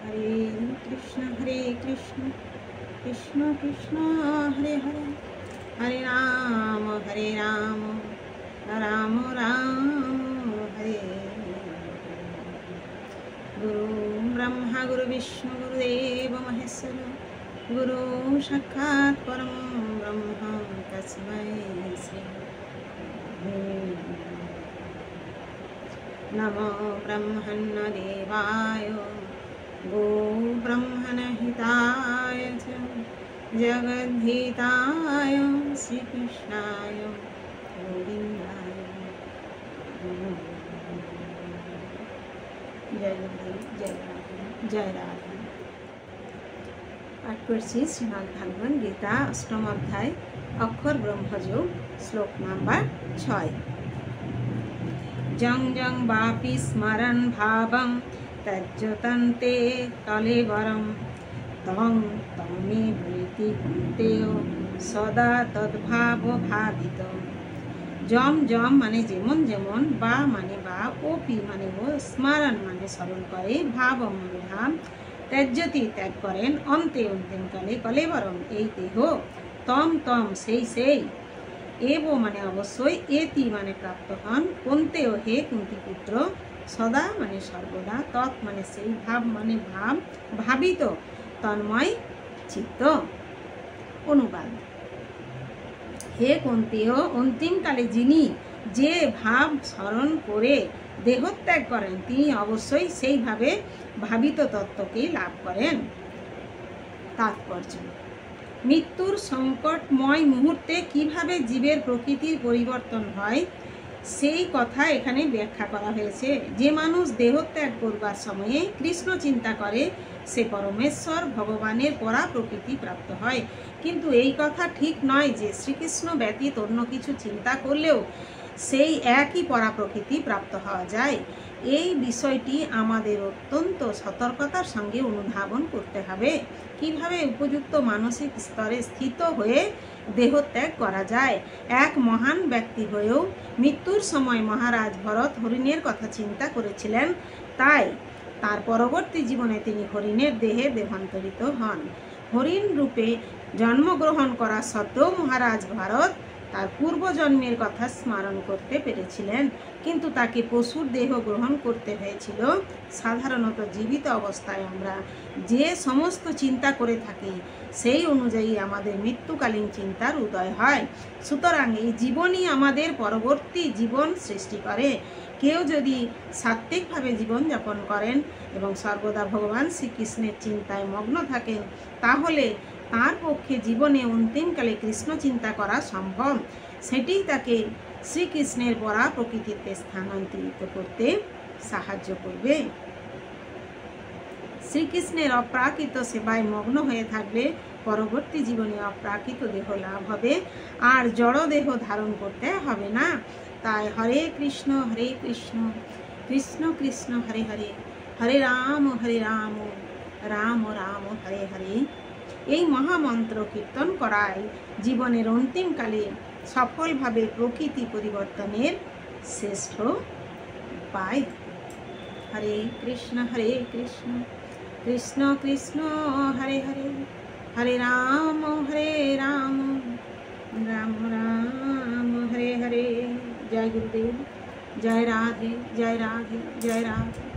हरे कृष्ण कृष्ण कृष्ण हरे हरे, हरे राम राम राम हरे। गुरु ब्रह्मा गुरु विष्णु गुरुदेव महेश्वर, गुरु साक्षात् परम ब्रह्म तस्मै श्री नमो ब्रह्मण्य देवाय गो ब्रह्मण हिताय च जगद्धिताय श्रीकृष्णाय गोविन्दाय जय गुरुदेव, जय राधे, जय राधे। पाठ करছি শ্রীমদ্ ভাগবত গীতা অষ্টম অধ্যায় অক্ষর ব্রহ্মযোগ, শ্লোক নাম্বার 6। जं जं वापि स्मरन् भावं त्यज्यतन्ते कलेवरं तं तं मे वृत्ति कुन्तेय सदा तद्भाव भावित। जम जम माने जेमन जेमन, बा माने बा, ओपि माने ओ, स्मरण माने स्मरण करे, भाव माने भाव, त्यज्यति त्याग करें, अन्ते अन्तिम काले कलेवरम এই দেহ, तम तम সেই সেই, एव माने अवश्य, एति माने प्राप्त हन, कुन्तेय हे कुंती पुत्र, सदा माने सर्वदा, तत् माने सेई, भाव माने भाव, भावित तन्मय चित्त। अनुवाद। हे कुंतीय, अंतिम काले जिनी जे भाव स्मरण करे देहत्याग करें तिनी अवश्य सेई भावे भावित तत्त्वके लाभ करें। तात्पर्य। मृत्युर संकटमय मुहूर्ते किभाবে জীবের প্রকৃতির পরিবর্তন হয় সেই কথা এখানে ব্যাখ্যা করা হয়েছে। যে মানুষ দেহত্যাগ করবার সময়ে কৃষ্ণ চিন্তা করে সে পরমেশ্বর ভগবানের পরা প্রকৃতি প্রাপ্ত হয়, কিন্তু এই কথা ঠিক নয় যে শ্রীকৃষ্ণ ব্যতীত অন্য কিছু চিন্তা করলেও সেই একই পরা প্রকৃতি প্রাপ্ত হওয়া যায়। এই বিষয়টি আমাদের অত্যন্ত সতর্কতার সঙ্গে অনুধাবন করতে হবে। কিভাবে উপযুক্ত মানসিক স্তরে স্থিত হয়ে দেহত্যাগ করা যায়। এক মহান ব্যক্তি হয়েও মৃত্যুর সময় মহারাজ ভরত হরিণের কথা চিন্তা করেছিলেন, তাই তার পরবর্তী জীবনে তিনি হরিণের দেহে দেহান্তরিত হন। হরিণ রূপে জন্মগ্রহণ করা সত্ত্বেও মহারাজ ভরত তার পূর্বজন্মের কথা স্মরণ করতে পেরেছিলেন, কিন্তু তাকে পশুর দেহ গ্রহণ করতে হয়েছিল। সাধারণত জীবিত অবস্থায় আমরা যে সমস্ত চিন্তা করে থাকি সেই অনুযায়ী আমাদের মৃত্যুকালীন চিন্তার উদয় হয়। সুতরাং এই জীবনই আমাদের পরবর্তী জীবন সৃষ্টি করে। কেউ যদি সাত্ত্বিকভাবে জীবনযাপন করেন এবং সর্বদা ভগবান শ্রীকৃষ্ণের চিন্তায় মগ্ন থাকেন, তাহলে তার পক্ষে জীবনে অন্তিমকালে কৃষ্ণ চিন্তা করা সম্ভব। সেটি তাকে শ্রীকৃষ্ণের পরা প্রকৃতিতে স্থানান্তরিত করতে সাহায্য করবে। শ্রীকৃষ্ণের অপ্রাকৃত সেবায় মগ্ন হয়ে থাকলে পরবর্তী জীবনে অপ্রাকৃত দেহ লাভ হবে, আর জড় দেহ ধারণ করতে হবে না। তাই হরে কৃষ্ণ কৃষ্ণ কৃষ্ণ হরে হরে, হরে রাম রাম রাম হরে হরে, এই মহামন্ত্র কীর্তন করায় জীবনের অন্তিমকালে সফলভাবে প্রকৃতি পরিবর্তনের শ্রেষ্ঠ উপায়। হরে কৃষ্ণ কৃষ্ণ কৃষ্ণ হরে হরে, হরে রাম রাম রাম হরে হরে। জয় গুরুদেব, জয় রাধে, জয় রাধে, জয় রাধে।